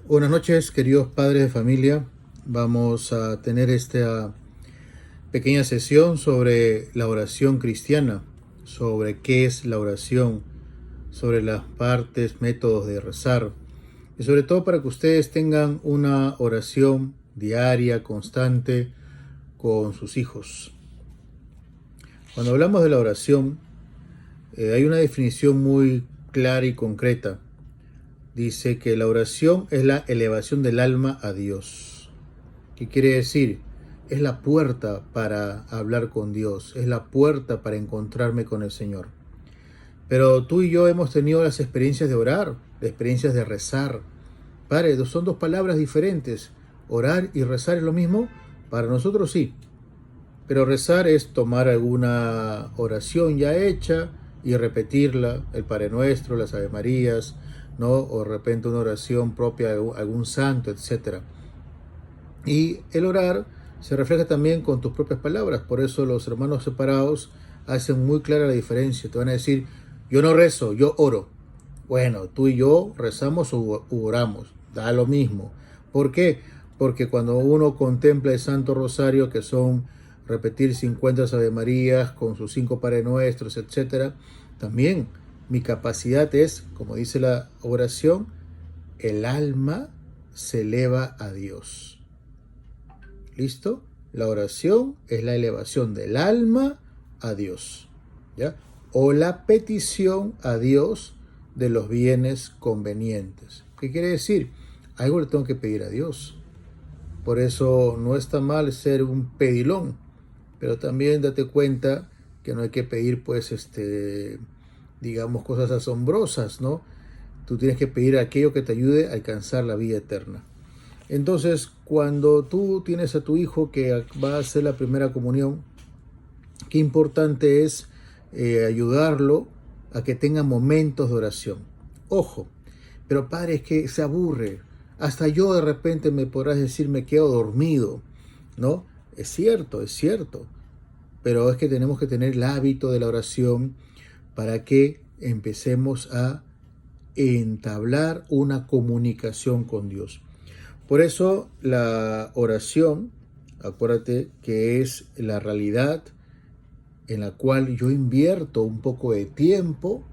Buenas noches, queridos padres de familia. Vamos a tener esta pequeña sesión sobre la oración cristiana, sobre qué es la oración, sobre las partes, métodos de rezar, y sobre todo para que ustedes tengan una oración diaria, constante, con sus hijos. Cuando hablamos de la oración, hay una definición muy clara y concreta. Dice que la oración es la elevación del alma a Dios. ¿Qué quiere decir? Es la puerta para hablar con Dios, es la puerta para encontrarme con el Señor. Pero tú y yo hemos tenido las experiencias de orar, las experiencias de rezar. Padre, son dos palabras diferentes. ¿Orar y rezar es lo mismo? Para nosotros sí. Pero rezar es tomar alguna oración ya hecha y repetirla, el Padre Nuestro, las Ave Marías, ¿no? O de repente una oración propia de algún santo, etc. Y el orar se refleja también con tus propias palabras. Por eso los hermanos separados hacen muy clara la diferencia. Te van a decir, yo no rezo, yo oro. Bueno, tú y yo rezamos u oramos, da lo mismo. ¿Por qué? Porque cuando uno contempla el Santo Rosario, que son repetir 50 Ave Marías con sus 5 Padre Nuestros, etc., también mi capacidad es, como dice la oración, el alma se eleva a Dios. ¿Listo? La oración es la elevación del alma a Dios, ¿ya? O la petición a Dios de los bienes convenientes. ¿Qué quiere decir? Algo le tengo que pedir a Dios. Por eso no está mal ser un pedilón, pero también date cuenta que no hay que pedir, pues, digamos, cosas asombrosas, ¿no? Tú tienes que pedir aquello que te ayude a alcanzar la vida eterna. Entonces, cuando tú tienes a tu hijo que va a hacer la primera comunión, qué importante es ayudarlo a que tenga momentos de oración. Ojo, pero padre, es que se aburre. Hasta yo de repente me podrás decir, me quedo dormido, ¿no? Es cierto, pero es que tenemos que tener el hábito de la oración para que empecemos a entablar una comunicación con Dios. Por eso la oración, acuérdate que es la realidad en la cual yo invierto un poco de tiempo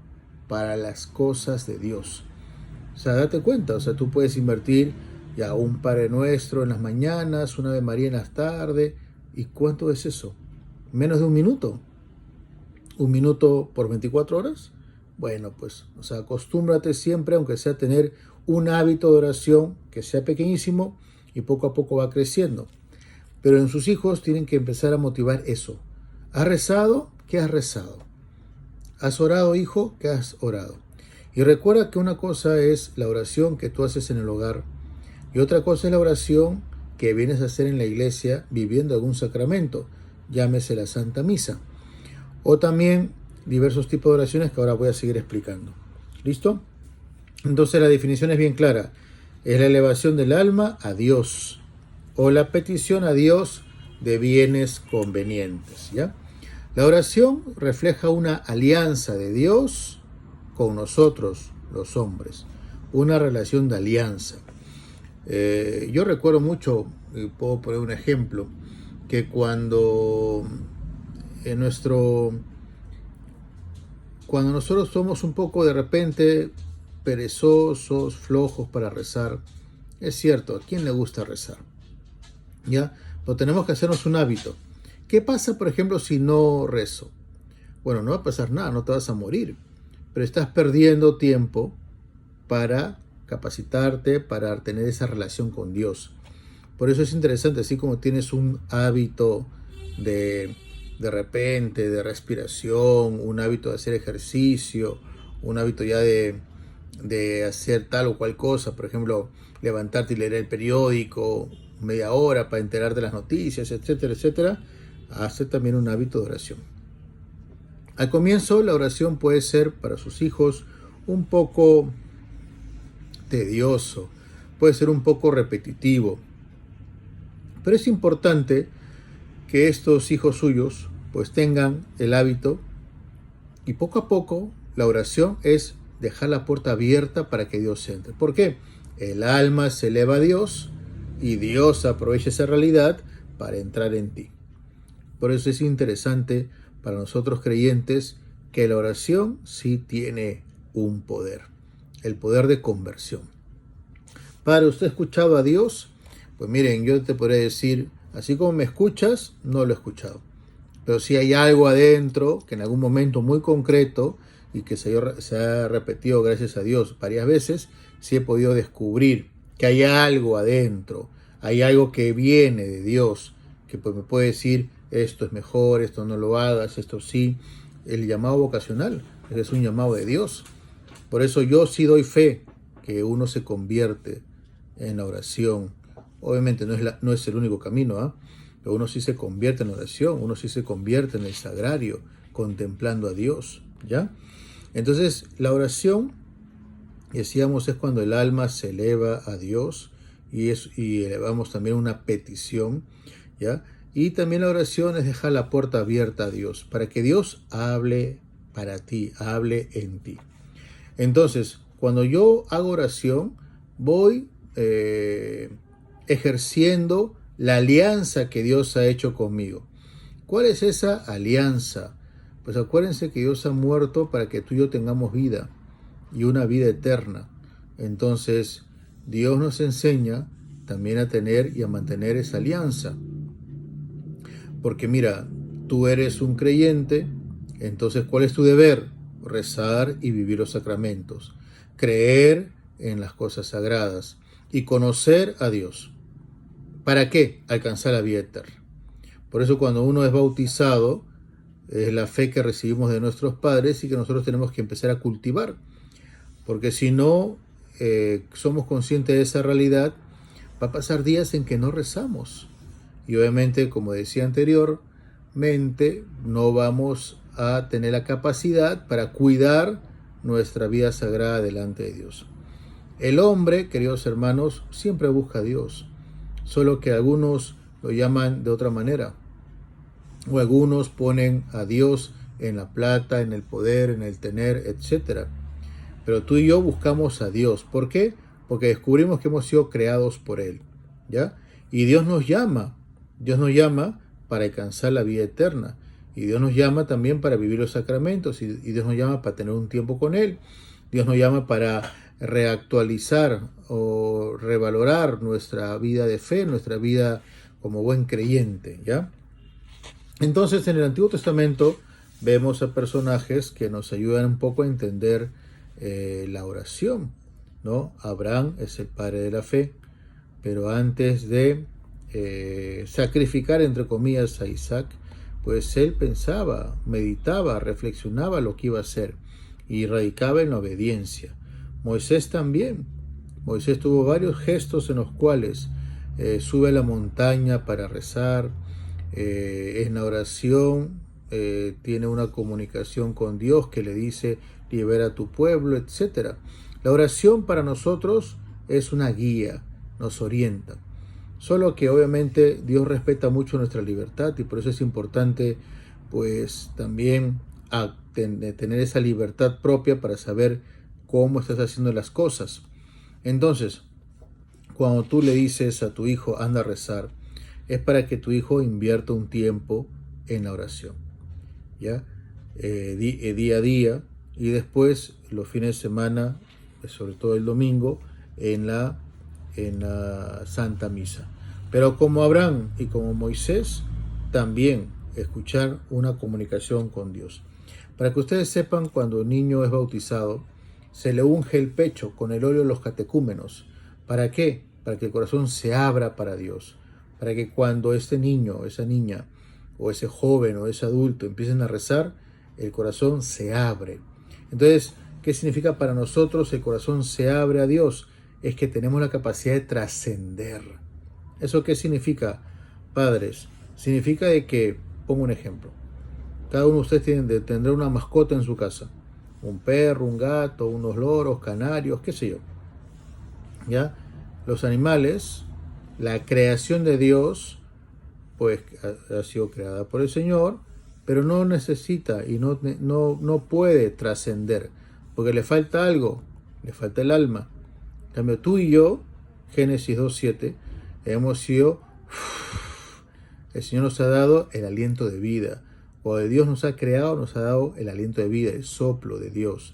para las cosas de Dios. O sea, date cuenta, o sea, tú puedes invertir ya un Padre Nuestro en las mañanas, una Ave María en las tardes. ¿Y cuánto es eso? Menos de un minuto. ¿Un minuto por 24 horas? Bueno, pues, o sea, acostúmbrate siempre, aunque sea tener un hábito de oración que sea pequeñísimo y poco a poco va creciendo. Pero en sus hijos tienen que empezar a motivar eso. ¿Has rezado? ¿Qué has rezado? ¿Has orado, hijo? ¿Qué has orado? Y recuerda que una cosa es la oración que tú haces en el hogar y otra cosa es la oración que vienes a hacer en la iglesia viviendo algún sacramento, llámese la Santa Misa. O también diversos tipos de oraciones que ahora voy a seguir explicando. ¿Listo? Entonces la definición es bien clara. Es la elevación del alma a Dios o la petición a Dios de bienes convenientes, ¿ya? La oración refleja una alianza de Dios con nosotros, los hombres, una relación de alianza. Yo recuerdo mucho, puedo poner un ejemplo, que cuando nosotros somos un poco de repente perezosos, flojos para rezar, es cierto, ¿a quién le gusta rezar? ¿Ya? Pero tenemos que hacernos un hábito. ¿Qué pasa, por ejemplo, si no rezo? Bueno, no va a pasar nada, no te vas a morir, pero estás perdiendo tiempo para capacitarte, para tener esa relación con Dios. Por eso es interesante, así como tienes un hábito de repente, de respiración, un hábito de hacer ejercicio, un hábito ya de hacer tal o cual cosa, por ejemplo, levantarte y leer el periódico media hora para enterarte de las noticias, etcétera, etcétera, hacer también un hábito de oración. Al comienzo, la oración puede ser para sus hijos un poco tedioso, puede ser un poco repetitivo, pero es importante que estos hijos suyos pues tengan el hábito y poco a poco la oración es dejar la puerta abierta para que Dios entre. ¿Por qué? El alma se eleva a Dios y Dios aprovecha esa realidad para entrar en ti. Por eso es interesante para nosotros creyentes que la oración sí tiene un poder, el poder de conversión. Padre, ¿usted ha escuchado a Dios? Pues miren, yo te podría decir, así como me escuchas, no lo he escuchado. Pero si hay algo adentro que en algún momento muy concreto y que se ha repetido gracias a Dios varias veces, sí he podido descubrir que hay algo adentro, hay algo que viene de Dios, que pues me puede decir, esto es mejor, esto no lo hagas, esto sí. El llamado vocacional es un llamado de Dios. Por eso yo sí doy fe que uno se convierte en la oración. Obviamente no es el único camino, ¿eh? Pero uno sí se convierte en oración, uno sí se convierte en el sagrario, contemplando a Dios, ¿ya? Entonces, la oración, decíamos, es cuando el alma se eleva a Dios y elevamos también una petición, ¿ya? Y también la oración es dejar la puerta abierta a Dios, para que Dios hable para ti, hable en ti. Entonces, cuando yo hago oración, voy ejerciendo la alianza que Dios ha hecho conmigo. ¿Cuál es esa alianza? Pues acuérdense que Dios ha muerto para que tú y yo tengamos vida y una vida eterna. Entonces, Dios nos enseña también a tener y a mantener esa alianza. Porque mira, tú eres un creyente, entonces ¿cuál es tu deber? Rezar y vivir los sacramentos, creer en las cosas sagradas y conocer a Dios. ¿Para qué? Alcanzar la vida eterna. Por eso cuando uno es bautizado, es la fe que recibimos de nuestros padres y que nosotros tenemos que empezar a cultivar. Porque si no somos conscientes de esa realidad, va a pasar días en que no rezamos. Y obviamente, como decía anteriormente, no vamos a tener la capacidad para cuidar nuestra vida sagrada delante de Dios. El hombre, queridos hermanos, siempre busca a Dios, solo que algunos lo llaman de otra manera, o algunos ponen a Dios en la plata, en el poder, en el tener, etc. Pero tú y yo buscamos a Dios. ¿Por qué? Porque descubrimos que hemos sido creados por Él, ¿ya? Y Dios nos llama para alcanzar la vida eterna. Y Dios nos llama también para vivir los sacramentos. Y Dios nos llama para tener un tiempo con Él. Dios nos llama para reactualizar o revalorar nuestra vida de fe, nuestra vida como buen creyente, ¿ya? Entonces, en el Antiguo Testamento vemos a personajes que nos ayudan un poco a entender la oración, ¿no? Abraham es el padre de la fe, pero antes de sacrificar, entre comillas, a Isaac, pues él pensaba, meditaba, reflexionaba lo que iba a hacer y radicaba en la obediencia. Moisés también. Moisés tuvo varios gestos en los cuales sube a la montaña para rezar, en la oración tiene una comunicación con Dios que le dice libera a tu pueblo, etc. La oración para nosotros es una guía, nos orienta. Solo que obviamente Dios respeta mucho nuestra libertad y por eso es importante pues también tener esa libertad propia para saber cómo estás haciendo las cosas. Entonces, cuando tú le dices a tu hijo anda a rezar, es para que tu hijo invierta un tiempo en la oración, ¿ya? Día a día y después los fines de semana, sobre todo el domingo, en la Santa Misa. Pero como Abraham y como Moisés, también escuchar una comunicación con Dios. Para que ustedes sepan, cuando el niño es bautizado, se le unge el pecho con el óleo de los catecúmenos. ¿Para qué? Para que el corazón se abra para Dios. Para que cuando este niño, esa niña, o ese joven o ese adulto empiecen a rezar, el corazón se abre. Entonces, ¿qué significa para nosotros el corazón se abre a Dios? Es que tenemos la capacidad de trascender. ¿Eso qué significa, padres? Significa de que, pongo un ejemplo, cada uno de ustedes tendrá una mascota en su casa, un perro, un gato, unos loros, canarios, qué sé yo, ¿ya? Los animales, la creación de Dios, pues ha sido creada por el Señor, pero no necesita y no puede trascender, porque le falta algo, le falta el alma. En cambio, tú y yo, Génesis 2:7, hemos sido, el Señor nos ha dado el aliento de vida. Cuando Dios nos ha creado, nos ha dado el aliento de vida, el soplo de Dios.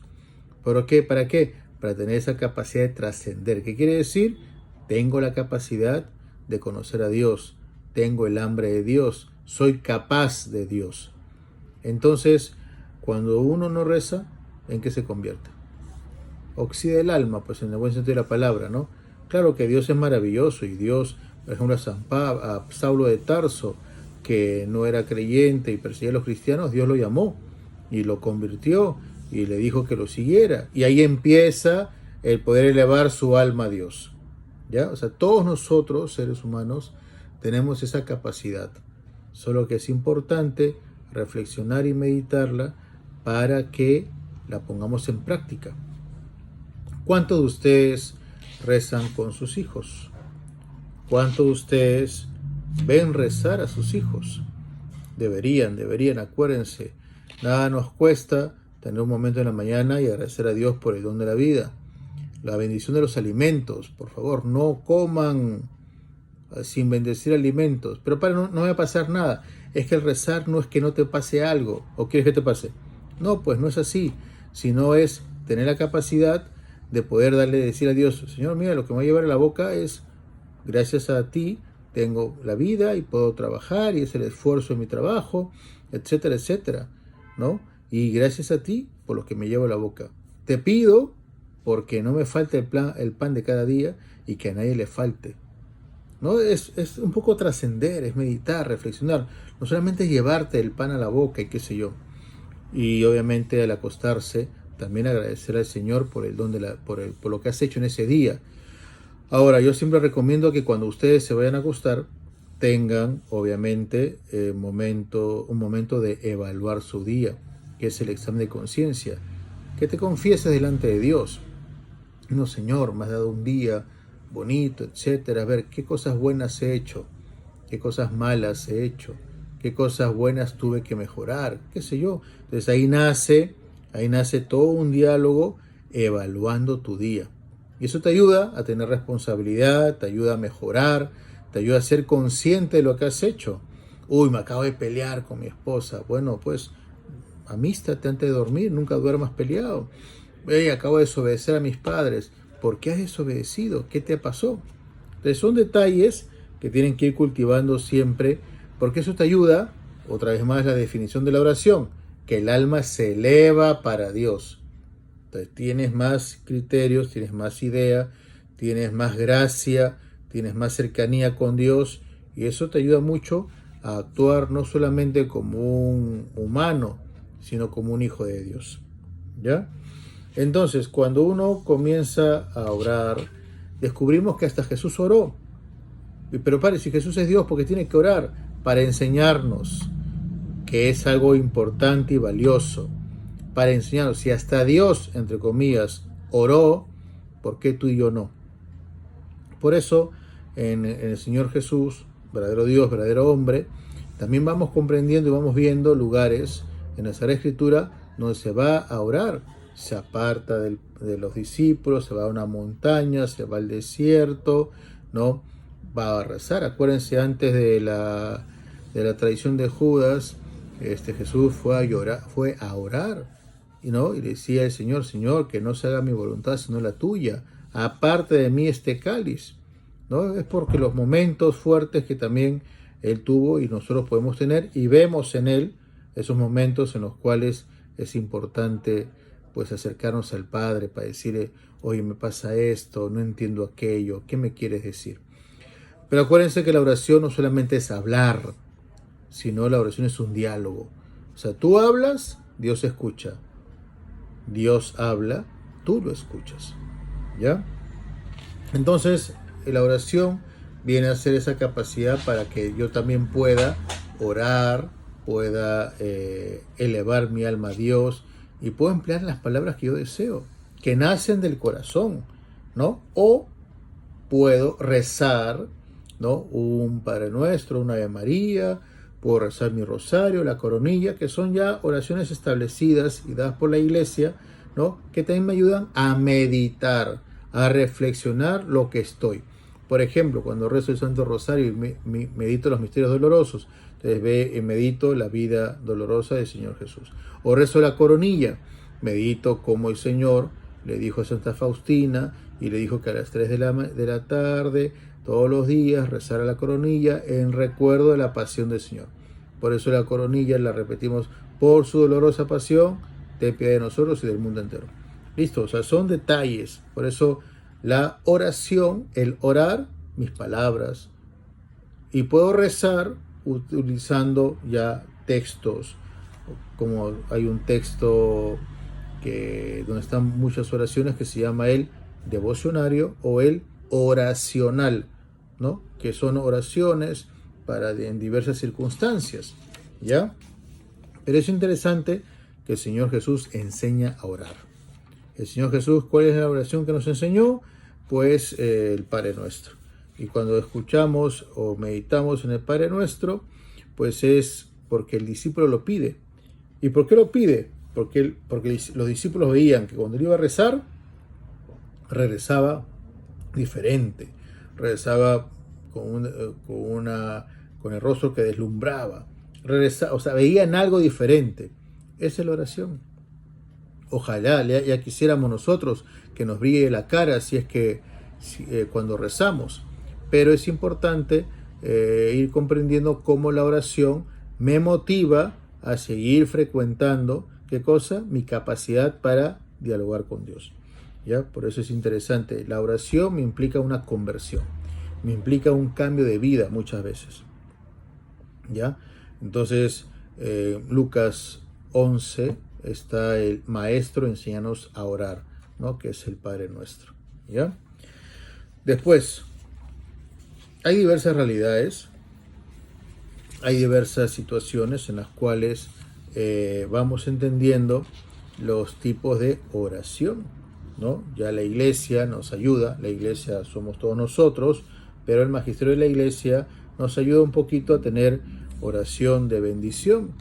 ¿Pero qué? ¿Para qué? Para tener esa capacidad de trascender. ¿Qué quiere decir? Tengo la capacidad de conocer a Dios. Tengo el hambre de Dios. Soy capaz de Dios. Entonces, cuando uno no reza, ¿en qué se convierte? Oxida el alma, pues en el buen sentido de la palabra, ¿no? Claro que Dios es maravilloso y Dios, por ejemplo, a Saulo de Tarso, que no era creyente y perseguía a los cristianos, Dios lo llamó y lo convirtió y le dijo que lo siguiera. Y ahí empieza el poder elevar su alma a Dios. ¿Ya? O sea, todos nosotros, seres humanos, tenemos esa capacidad. Solo que es importante reflexionar y meditarla para que la pongamos en práctica. ¿Cuántos de ustedes rezan con sus hijos? ¿Cuántos de ustedes ven rezar a sus hijos? Deberían, acuérdense. Nada nos cuesta tener un momento en la mañana y agradecer a Dios por el don de la vida. La bendición de los alimentos. Por favor, no coman sin bendecir alimentos. Pero no va a pasar nada. Es que el rezar no es que no te pase algo. ¿O quieres que te pase? No, pues no es así. Sino es tener la capacidad de poder decir a Dios, Señor, mira, lo que me va a llevar a la boca es, gracias a ti, tengo la vida y puedo trabajar y es el esfuerzo de mi trabajo, etcétera, etcétera, ¿no? Y gracias a ti por lo que me llevo a la boca. Te pido porque no me falte el pan de cada día y que a nadie le falte. ¿No? Es un poco trascender, es meditar, reflexionar. No solamente es llevarte el pan a la boca y qué sé yo. Y obviamente al acostarse, también agradecer al Señor por el don por lo que has hecho en ese día. Ahora, yo siempre recomiendo que cuando ustedes se vayan a acostar, tengan obviamente un momento de evaluar su día, que es el examen de conciencia. Que te confieses delante de Dios. No, Señor, me has dado un día bonito, etcétera. A ver, qué cosas buenas he hecho, qué cosas malas he hecho, qué cosas buenas tuve que mejorar, qué sé yo. Entonces ahí nace todo un diálogo evaluando tu día. Y eso te ayuda a tener responsabilidad, te ayuda a mejorar, te ayuda a ser consciente de lo que has hecho. Uy, me acabo de pelear con mi esposa. Bueno, pues amístate antes de dormir, nunca duermas peleado. Acabo de desobedecer a mis padres. ¿Por qué has desobedecido? ¿Qué te pasó? Entonces son detalles que tienen que ir cultivando siempre, porque eso te ayuda, otra vez más la definición de la oración, que el alma se eleva para Dios. Entonces tienes más criterios, tienes más idea, tienes más gracia, tienes más cercanía con Dios, y eso te ayuda mucho a actuar no solamente como un humano, sino como un hijo de Dios. ¿Ya? Entonces, cuando uno comienza a orar, descubrimos que hasta Jesús oró. Pero padre, si Jesús es Dios, ¿por qué tiene que orar? Para enseñarnos que es algo importante y valioso. Para enseñarnos, si hasta Dios, entre comillas, oró, ¿por qué tú y yo no? Por eso, en el Señor Jesús, verdadero Dios, verdadero hombre, también vamos comprendiendo y vamos viendo lugares en la Sagrada Escritura donde se va a orar. Se aparta de los discípulos, se va a una montaña, se va al desierto, ¿no? Va a rezar. Acuérdense, antes de la traición de Judas, Jesús fue a orar, ¿no? Y decía el Señor, Señor, que no se haga mi voluntad sino la tuya. Aparte de mí este cáliz, ¿no? Es porque los momentos fuertes que también Él tuvo y nosotros podemos tener, y vemos en Él esos momentos en los cuales es importante pues acercarnos al Padre para decirle, oye, me pasa esto, no entiendo aquello, ¿qué me quieres decir? Pero acuérdense que la oración no solamente es hablar, sino la oración es un diálogo. O sea, tú hablas, Dios escucha. Dios habla, tú lo escuchas. ¿Ya? Entonces, la oración viene a ser esa capacidad para que yo también pueda orar, pueda elevar mi alma a Dios y puedo emplear las palabras que yo deseo, que nacen del corazón, ¿no? O puedo rezar, ¿no? Un Padre Nuestro, una Ave María, puedo rezar mi rosario, la coronilla, que son ya oraciones establecidas y dadas por la Iglesia, ¿no? Que también me ayudan a meditar, a reflexionar lo que estoy. Por ejemplo, cuando rezo el Santo Rosario y medito los misterios dolorosos, entonces medito la vida dolorosa del Señor Jesús. O rezo la coronilla, medito cómo el Señor le dijo a Santa Faustina y le dijo que a las 3 de la tarde, todos los días, rezara la coronilla en recuerdo de la pasión del Señor. Por eso la coronilla la repetimos: por su dolorosa pasión, ten piedad de nosotros y del mundo entero. Listo, o sea, son detalles. Por eso la oración, el orar, mis palabras. Y puedo rezar utilizando ya textos, como hay un texto donde están muchas oraciones que se llama el devocionario o el oracional, ¿no? Que son oraciones en diversas circunstancias, ¿ya? Pero es interesante que el Señor Jesús enseña a orar. El Señor Jesús, ¿cuál es la oración que nos enseñó? Pues el Padre Nuestro. Y cuando escuchamos o meditamos en el Padre Nuestro, pues es porque el discípulo lo pide. ¿Y por qué lo pide? Porque los discípulos veían que cuando él iba a rezar, regresaba diferente, regresaba con el rostro que deslumbraba, o sea, veían algo diferente. Esa es la oración. Ojalá ya quisiéramos nosotros que nos brille la cara cuando rezamos, pero es importante ir comprendiendo cómo la oración me motiva a seguir frecuentando, ¿qué cosa? Mi capacidad para dialogar con Dios. ¿Ya? Por eso es interesante. La oración me implica una conversión, me implica un cambio de vida muchas veces. ¿Ya? Entonces, Lucas 11 está el Maestro, enséñanos a orar, ¿no? Que es el Padre Nuestro. ¿Ya? Después, hay diversas realidades, hay diversas situaciones en las cuales vamos entendiendo los tipos de oración, ¿no? Ya la iglesia nos ayuda, la iglesia somos todos nosotros, pero el magisterio de la iglesia nos ayuda un poquito a tener oración de bendición,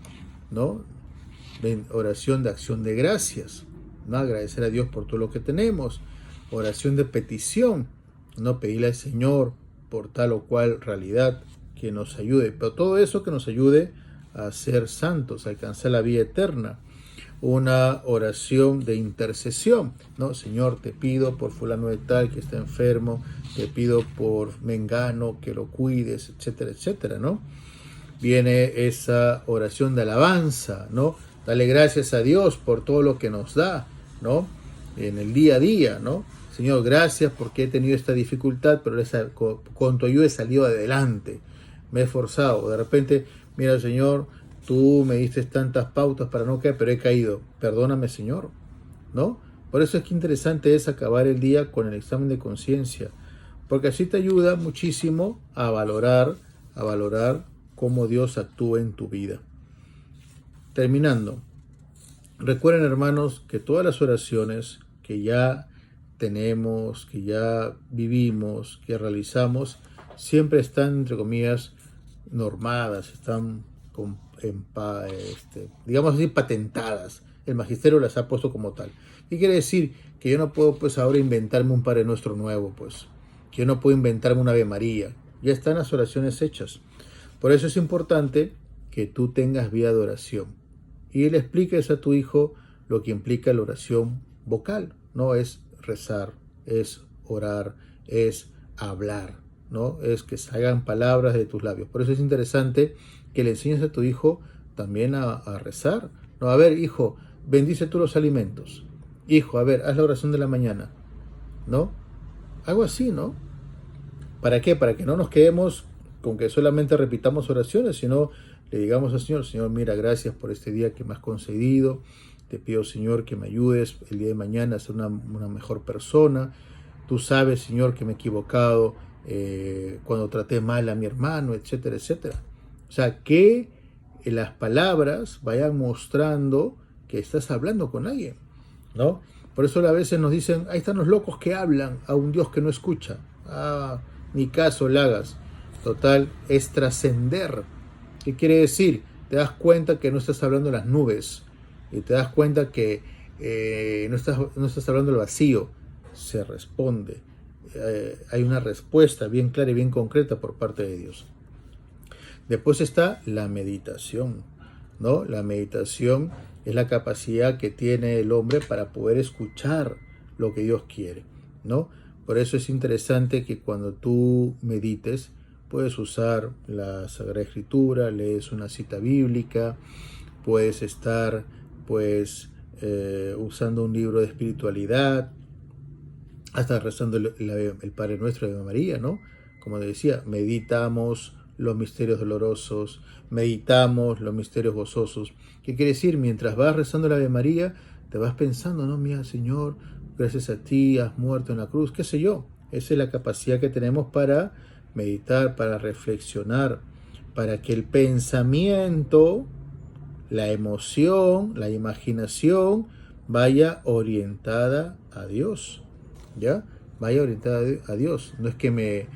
¿no? Oración de acción de gracias, ¿no? Agradecer a Dios por todo lo que tenemos. Oración de petición, no pedirle al Señor por tal o cual realidad que nos ayude, pero todo eso que nos ayude a ser santos, a alcanzar la vida eterna. Una oración de intercesión, ¿no? Señor, te pido por fulano de tal que está enfermo, te pido por mengano que lo cuides, etcétera, etcétera, ¿no? Viene esa oración de alabanza, ¿no? Dale gracias a Dios por todo lo que nos da, ¿no? En el día a día, ¿no? Señor, gracias porque he tenido esta dificultad, pero con tu ayuda he salido adelante, me he esforzado. De repente, mira, Señor, tú me diste tantas pautas para no caer, pero he caído. Perdóname, Señor, ¿no? Por eso es que interesante es acabar el día con el examen de conciencia, porque así te ayuda muchísimo a valorar cómo Dios actúa en tu vida. Terminando, recuerden, hermanos, que todas las oraciones que ya tenemos, que ya vivimos, que realizamos, siempre están, entre comillas, normadas, están digamos así, patentadas. El magisterio las ha puesto como tal. ¿Qué quiere decir? Que yo no puedo pues ahora inventarme un Padre Nuestro nuevo, pues. Que yo no puedo inventarme una Ave María. Ya están las oraciones hechas. Por eso es importante que tú tengas vida de oración. Y le expliques a tu hijo lo que implica la oración vocal. No es rezar, es orar, es hablar, ¿no? Es que salgan palabras de tus labios. Por eso es interesante que le enseñes a tu hijo también a rezar. No, a ver, hijo, bendice tú los alimentos. Hijo, a ver, haz la oración de la mañana, ¿no? Algo así, ¿no? ¿Para qué? Para que no nos quedemos con que solamente repitamos oraciones, sino le digamos al Señor: Señor, mira, gracias por este día que me has concedido. Te pido, Señor, que me ayudes el día de mañana a ser una mejor persona. Tú sabes, Señor, que me he equivocado cuando traté mal a mi hermano, etcétera, etcétera. O sea, que las palabras vayan mostrando que estás hablando con alguien, ¿no? Por eso a veces nos dicen: ahí están los locos que hablan a un Dios que no escucha. Ni caso le hagas. Total, es trascender. ¿Qué quiere decir? Te das cuenta que no estás hablando de las nubes, y te das cuenta que no estás hablando del vacío, se responde. Hay una respuesta bien clara y bien concreta por parte de Dios. Después está la meditación, ¿no? La meditación es la capacidad que tiene el hombre para poder escuchar lo que Dios quiere, ¿no? Por eso es interesante que cuando tú medites, puedes usar la Sagrada Escritura, lees una cita bíblica, puedes estar, pues, usando un libro de espiritualidad, hasta rezando el Padre Nuestro de María, ¿no? Como decía, meditamos los misterios dolorosos, meditamos los misterios gozosos. ¿Qué quiere decir? Mientras vas rezando la Ave María, te vas pensando, no, mira, Señor, gracias a ti has muerto en la cruz, qué sé yo. Esa es la capacidad que tenemos para meditar, para reflexionar, para que el pensamiento, la emoción, la imaginación vaya orientada a Dios, ¿ya? Vaya orientada a Dios. No es que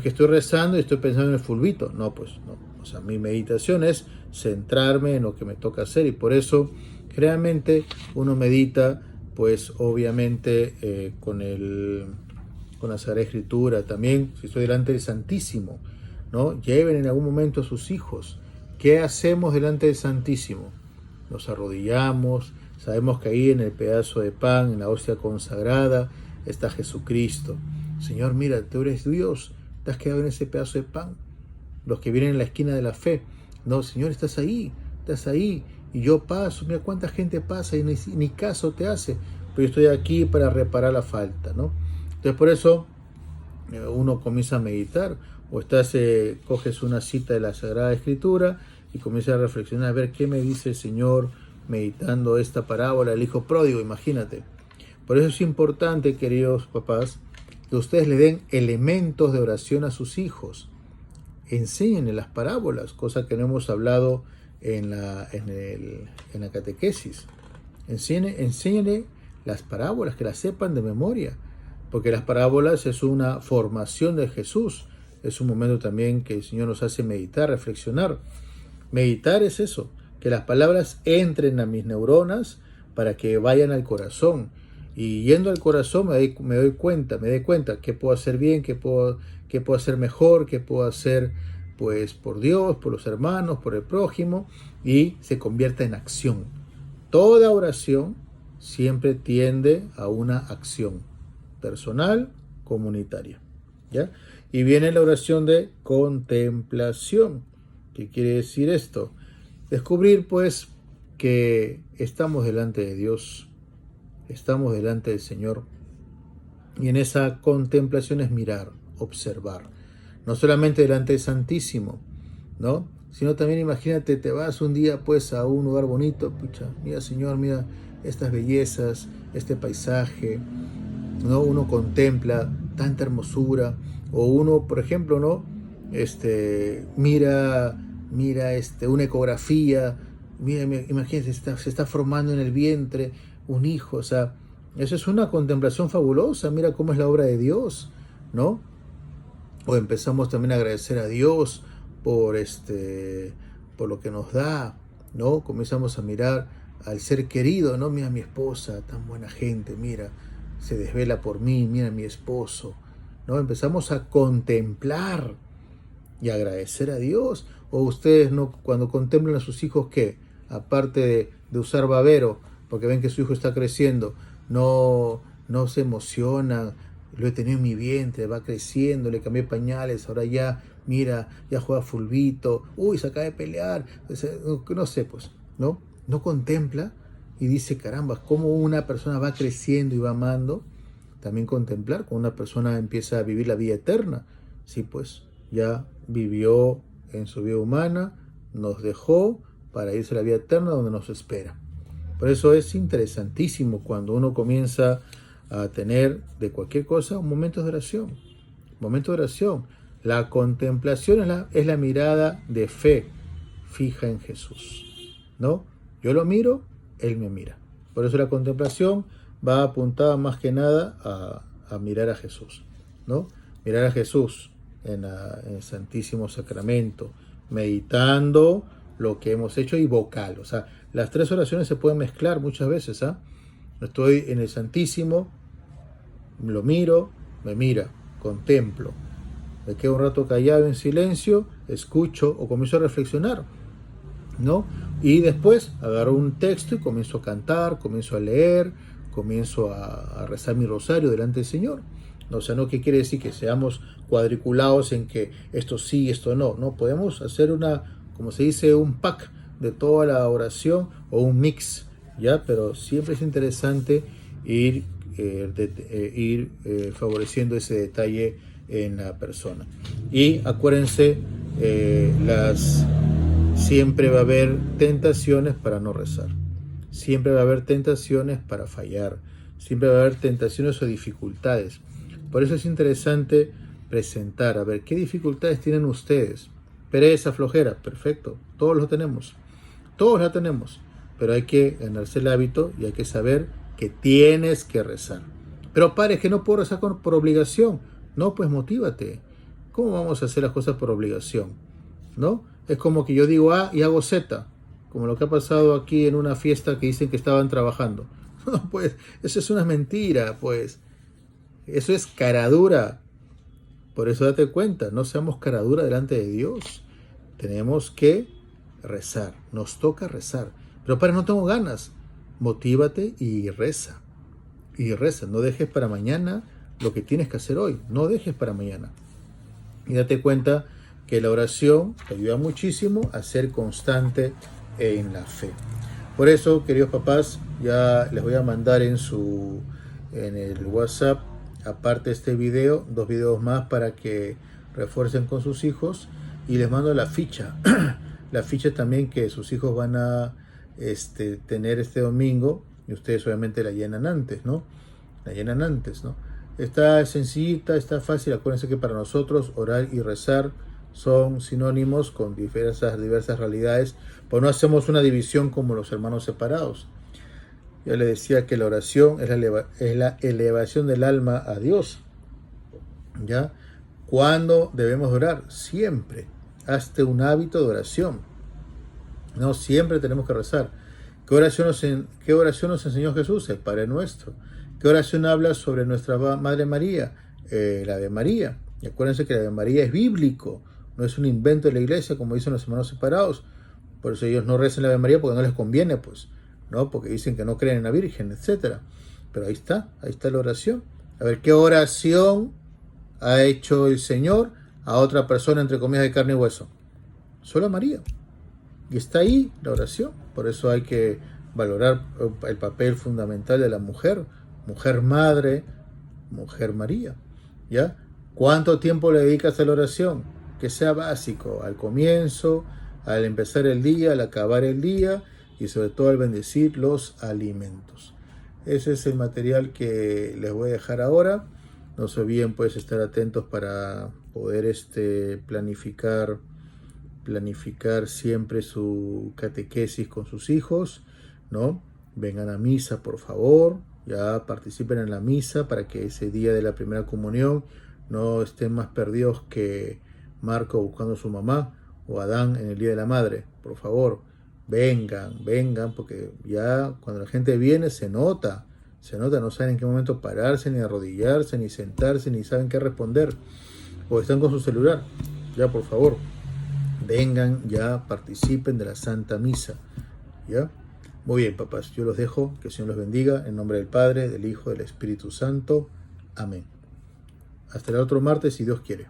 estoy rezando y estoy pensando en el fulbito. No, pues no. O sea, mi meditación es centrarme en lo que me toca hacer y por eso generalmente uno medita, pues obviamente con la Sagrada Escritura. También, si estoy delante del Santísimo, ¿no? Lleven en algún momento a sus hijos. ¿Qué hacemos delante del Santísimo? Nos arrodillamos, sabemos que ahí en el pedazo de pan, en la hostia consagrada, está Jesucristo. Señor, mira, tú eres Dios, te has quedado en ese pedazo de pan. Los que vienen en la esquina de la fe, no, Señor, estás ahí, y yo paso, mira cuánta gente pasa y ni caso te hace, pero yo estoy aquí para reparar la falta, ¿no? Entonces por eso uno comienza a meditar, o coges una cita de la Sagrada Escritura y comienzas a reflexionar, a ver qué me dice el Señor meditando esta parábola del hijo pródigo, imagínate. Por eso es importante, queridos papás, que ustedes le den elementos de oración a sus hijos. Enséñenle las parábolas, cosa que no hemos hablado en la catequesis. Enséñenle las parábolas, que las sepan de memoria, porque las parábolas es una formación de Jesús. Es un momento también que el Señor nos hace meditar, reflexionar. Meditar es eso, que las palabras entren a mis neuronas para que vayan al corazón. Y yendo al corazón me doy cuenta qué puedo hacer bien, qué puedo hacer mejor, qué puedo hacer pues por Dios, por los hermanos, por el prójimo, y se convierta en acción. Toda oración siempre tiende a una acción personal, comunitaria, ¿ya? Y viene la oración de contemplación. ¿Qué quiere decir esto? Descubrir pues que estamos delante de Dios, estamos delante del Señor, y en esa contemplación es mirar, observar, no solamente delante del Santísimo, ¿no? Sino también imagínate, te vas un día pues a un lugar bonito, pucha, mira Señor, mira estas bellezas, este paisaje, ¿no? Uno contempla tanta hermosura, o uno, por ejemplo, ¿no? Mira una ecografía, imagínate, se está formando en el vientre un hijo, o sea, eso es una contemplación fabulosa, mira cómo es la obra de Dios, ¿no? O empezamos también a agradecer a Dios por lo que nos da, ¿no? Comenzamos a mirar al ser querido, ¿no? Mira mi esposa, tan buena gente, mira, se desvela por mí, mira mi esposo, ¿no? Empezamos a contemplar y agradecer a Dios. O ustedes, ¿no? Cuando contemplan a sus hijos, ¿qué? Aparte de usar babero, porque ven que su hijo está creciendo, no se emocionan. Lo he tenido en mi vientre, va creciendo, le cambié pañales, ahora ya, mira, ya juega fulbito, uy, se acaba de pelear, no sé, pues, ¿no? No contempla y dice, caramba, cómo una persona va creciendo y va amando. También contemplar, cuando una persona empieza a vivir la vida eterna, sí, pues, ya vivió en su vida humana, nos dejó para irse a la vida eterna donde nos espera. Por eso es interesantísimo cuando uno comienza a tener de cualquier cosa un momento de oración. Momento de oración. La contemplación es la mirada de fe fija en Jesús, ¿no? Yo lo miro, Él me mira. Por eso la contemplación va apuntada más que nada a mirar a Jesús, ¿no? Mirar a Jesús en el Santísimo Sacramento, meditando lo que hemos hecho y vocal. O sea, las tres oraciones se pueden mezclar muchas veces, ¿ah? Estoy en el Santísimo, lo miro, me mira, contemplo, me quedo un rato callado en silencio, escucho o comienzo a reflexionar, ¿no? Y después agarro un texto y comienzo a cantar, comienzo a leer, comienzo a rezar mi rosario delante del Señor. O sea, no que quiere decir que seamos cuadriculados en que esto sí, esto no. No, podemos hacer como se dice, un pack de toda la oración o un mix, ¿ya? Pero siempre es interesante ir favoreciendo ese detalle en la persona. Y acuérdense, siempre va a haber tentaciones para no rezar. Siempre va a haber tentaciones para fallar. Siempre va a haber tentaciones o dificultades. Por eso es interesante presentar, a ver, ¿qué dificultades tienen ustedes? Pereza, flojera, perfecto, todos lo tenemos. Todos la tenemos. Pero hay que ganarse el hábito y hay que saber que tienes que rezar. Pero padre, es que no puedo rezar por obligación. No, pues motívate. ¿Cómo vamos a hacer las cosas por obligación? ¿No? Es como que yo digo A y hago Z, como lo que ha pasado aquí en una fiesta que dicen que estaban trabajando. No, pues, eso es una mentira, pues. Eso es caradura. Por eso date cuenta, no seamos caradura delante de Dios. Tenemos que rezar, nos toca rezar. Pero para no tengo ganas, motívate y reza. Y reza, no dejes para mañana lo que tienes que hacer hoy. No dejes para mañana. Y date cuenta que la oración te ayuda muchísimo a ser constante en la fe. Por eso, queridos papás, ya les voy a mandar en el WhatsApp, aparte de este video, 2 videos más para que refuercen con sus hijos. Y les mando la ficha. La ficha también que sus hijos van a tener este domingo. Y ustedes obviamente la llenan antes, ¿no? Está sencillita, está fácil. Acuérdense que para nosotros orar y rezar son sinónimos con diversas realidades, pues no hacemos una división como los hermanos separados. Ya les decía que la oración es la elevación del alma a Dios. ¿Ya? ¿Cuándo debemos orar? Siempre. Hazte un hábito de oración. No siempre tenemos que rezar. ¿Qué oración nos enseñó Jesús? El Padre Nuestro. ¿Qué oración habla sobre nuestra Madre María? La Ave María. Y acuérdense que la Ave María es bíblico. No es un invento de la iglesia, como dicen los hermanos separados. Por eso ellos no rezan la Ave María porque no les conviene, pues, ¿no? Porque dicen que no creen en la Virgen, etc. Pero ahí está la oración. A ver, ¿qué oración ha hecho el Señor a otra persona, entre comillas, de carne y hueso? Solo a María. Y está ahí la oración. Por eso hay que valorar el papel fundamental de la mujer madre, mujer María. ¿Ya? ¿Cuánto tiempo le dedicas a la oración? Que sea básico, al comienzo, al empezar el día, al acabar el día y sobre todo al bendecir los alimentos. Ese es el material que les voy a dejar ahora. No se olviden pues estar atentos para poder planificar siempre su catequesis con sus hijos, ¿no? Vengan a misa, por favor, ya participen en la misa para que ese día de la primera comunión no estén más perdidos que Marco buscando a su mamá o Adán en el día de la madre. Por favor, vengan, porque ya cuando la gente viene se nota, no saben en qué momento pararse, ni arrodillarse, ni sentarse, ni saben qué responder, o están con su celular. Ya, por favor, vengan, ya participen de la Santa Misa, ¿ya? Muy bien, papás, yo los dejo, que el Señor los bendiga, en nombre del Padre, del Hijo, del Espíritu Santo. Amén. Hasta el otro martes, si Dios quiere.